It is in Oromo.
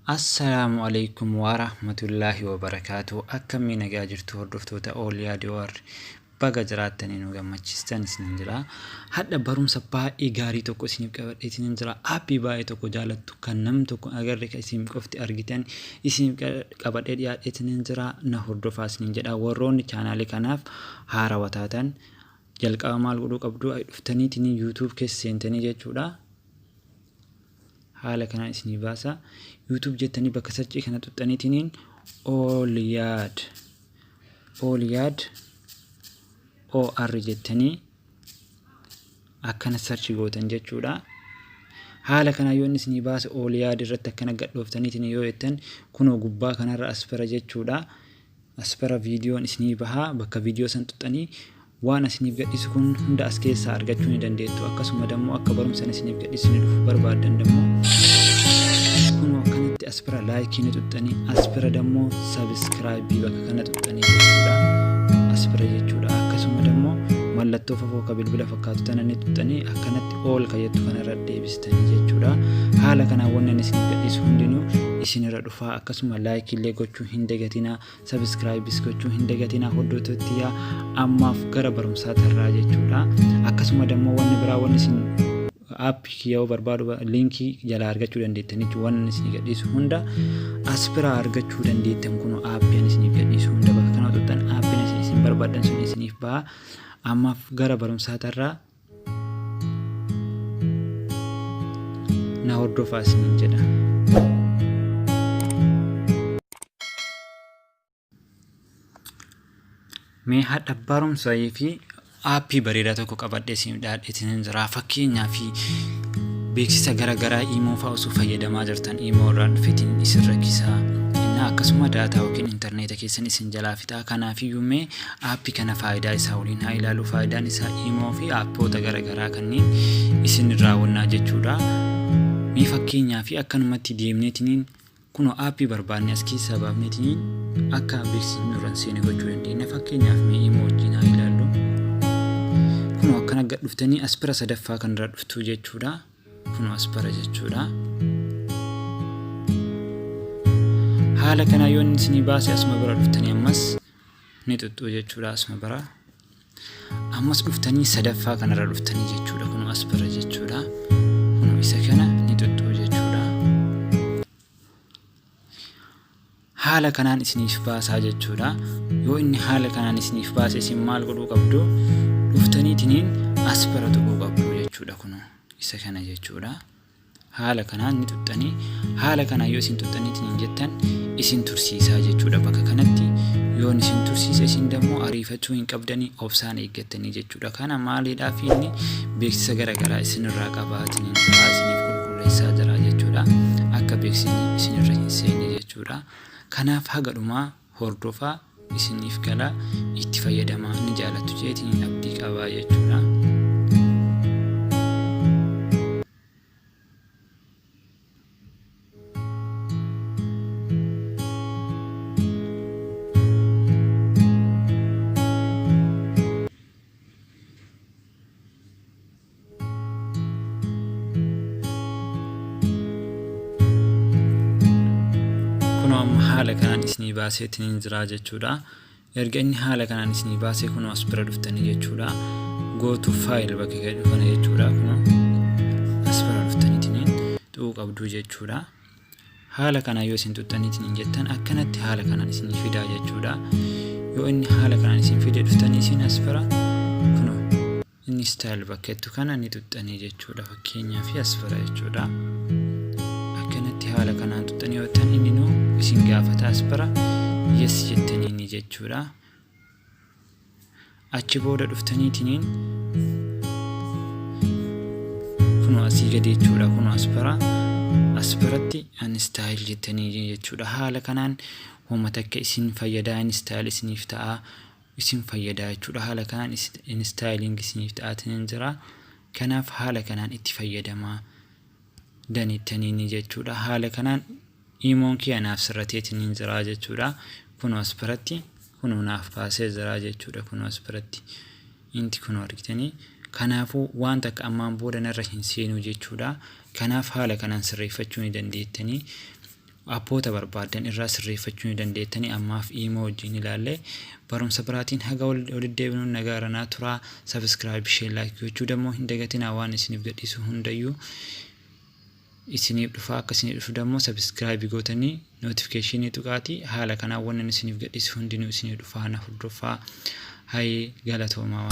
Assalamu alaikum warahmatullahi wabarakatuh. Akkami nagaa jirtu hordoftoota ooliyaa diwaar baga jiraatanii nu gammachiistan isin jira. Hadda barumsa baay'ee gaarii tokko isiniif qabadhee isin jira. Aappii baay'ee tokko jaalattu kan nam tokko agarre kan isin qofti argitan isin qabadhee dhiyaadhee isin jira. Na hordofaa isin jedha. Warroonni chaanaalii kanaaf haarawaa taatan jalqaba maal godhuu qabdu dhuftaniitiin YouTube keessa seentanii jechuudha. Haala kanaan isinii baasa. YouTube jettanii bakka sarchii kana tuxxaniitiin ooliyaad OR jettanii akkana sarchii gootan jechuudha. Haala kana yoo isinii baasa ooliyaad irratti akkana gadhooftaniitiin yoo jettan kunoo gubbaa kanarra asfara jechuudha. Asfara viidiyoon isinii bahaa bakka viidiyoo san tuxxanii waan isiniif gadhiisu kun hunda as keessaa argachuu ni dandeettu. Akkasuma dammoo akka barumsa isiniif gadhiisu ni dhufu barbaadan dammoo kunoo akkanatti asfara laayikii ni tuxxanii asfara dammoo sabiskiraaybii bakka kana tuxxanii jechuudha. Asfara jechuudha. Akkasuma dammoo mallattoo fafooka bilbila fakkaatu tana ni tuxxanii akkanatti ool kayyattu kanarra deebistanii jechuudha. Haala kanaan waan isiniif gadhiisu hundinuu isinirra dhufaa. Akkasuma laayikii illee gochuu hin dagatinaa, sabiskiraaybiis gochuu hin dagatinaa. Hordoftooti yaa ammaaf gara barumsaa tarraa jechuudha. Akkasuma dammoo wanni biraa wanni isin aappii yoo barbaadu liinkii jala argachuu dandeettan jechuudha. Waan isin gadhiisu hunda as bira argachuu dandeettan kun aappiin isin gadhiisu hunda bakka kana tuxxan aappiin isin barbaadan sun isiniif baha. Ammaaf gara barumsaa tarraa na hordofaa isin jedha. Mee hadda barumsaa fi aappii bareedaa tokko qabadhee isin dhaadheetiin jira. Fakkeenyaa fi beeksisa garaagaraa IMO fa'aa osoo fayyadamaa jirtan IMO irraan dhufeetiin isin rakkisaa. Akkasuma daataa yookiin intarneeta keessan isin jalaa fixaa. Kanaafiyyuu mee aappii kana faayidaa isaa waliin haa ilaallu. Faayidaan isaa IMO fi aappoota garaagaraa kanneen isin raawwannaa jechuudha. Mee fakkeenyaa fi akkanumatti deemneetiin kunoo aappii barbaadne as keessaa baafneetiin akka beeksisni nurran seene gochuu dandeenya. Fakkeenyaaf mee IMO wajjin haa ilaallu. Kunoo akkana gad dhuftanii aspira sadaffaa kanarra dhuftu jechuudha. Kunoo aspira jechuudha. Haala kana yoo isinii baase asuma bira dhuftanii ammas ni tuxxu jechuudha. Asuma bira ammas dhuftanii sadaffaa kanarra dhuftanii jechuudha. Kunoo aspira jechuudha. Kunoo isa kana ni tuxxu jechuudha. Haala kanaan isiniif baasaa jechuudha. Yoo inni haala kanaan isiniif baase isin maal godhuu qabdu dhuftaniitiin aspira tuquu qabdu jechuudha. Kunoo isa kana jechuudha. Haala kanaan ni tuxxanii haala kanaan yoo isin tuxxaniitiin jettan isin tursiisaa jechuudha. Bakka kanatti yoo isin tursiise isin dammoo ariifachuu hin qabdanii obsaan eeggattanii jechuudha. Kana maaliidhaaf inni beeksisa garaagaraa isinirraa qabaatiin isiniif qulqulleessaa jira jechuudha. Akka beeksisni isinirra hin seenne jechuudha. Kanaaf haga dhumaa hordofaa isiniif gala itti fayyadamaa ni jaalattu jeetiin abdii qabaa jechuudha. Haala kanaan isinii baaseetiin jira jechuudha. Erga inni haala kanaan isinii baasee kunoo as bira dhuftanii jechuudha. Go to file bakka jedhu kana jechuudha. Kunoo as bira dhuftaniitiin tuquu qabdu jechuudha. Haala kanaan yoo isin tuxxaniitiin jettan akkanatti haala kanaan isinii fidaa jechuudha. Yoo inni haala kanaan isin fidee dhuftanii isin as bira kunoo inni style bakka jettu kana ni tuxxanii jechuudha. Fakkeenyaaf as bira jechuudha. Haala kanaan tuxxanii yoo ta'an inni nuu isin gaafata aspira yes jettanii ni jechuudha. Achi booda dhuftaniitiin kunoo asii gadi jechuudha. Kunoo aspiratti install jettanii jechuudha. Haala kanaan uummata akka isin fayyadaa install isiniif ta'a isin fayyadaa jechuudha. Haala kanaan installing isiniif ta'aatiin jira. Kanaaf haala kanaan itti fayyadamaa danitanii jechuudha. Haala kanaan IMOon kee anaaf sirrateetiin jira jechuudha. Kunoo aspiratti kunoo naaf baasee jira jechuudha. Kunoo aspiratti inti kunoo argitanii kanaafuu waan takka ammaan booda narra hin seenu jechuudha. Kanaaf haala kanaan sirreeffachuu ni dandeettanii appoota barbaadan irraa sirreeffachuu ni dandeettanii. Ammaaf IMO wajjin ilaalle barumsa biraatiin haga walitti deebinuun nagaaranaa turaa. Subscribe, share, like gochuu dammoo hin dagatinaa. Waan isiniif gadhiisu hundayyuu isiniif dhufa. Akka isiniif dhufu dammoo subscribe gootanii notification tuqaatii. Haala kanaan waan isiniif gadhiisu hundinuu isiniif dhufa. Na hordofaa. Hai galatoomaa.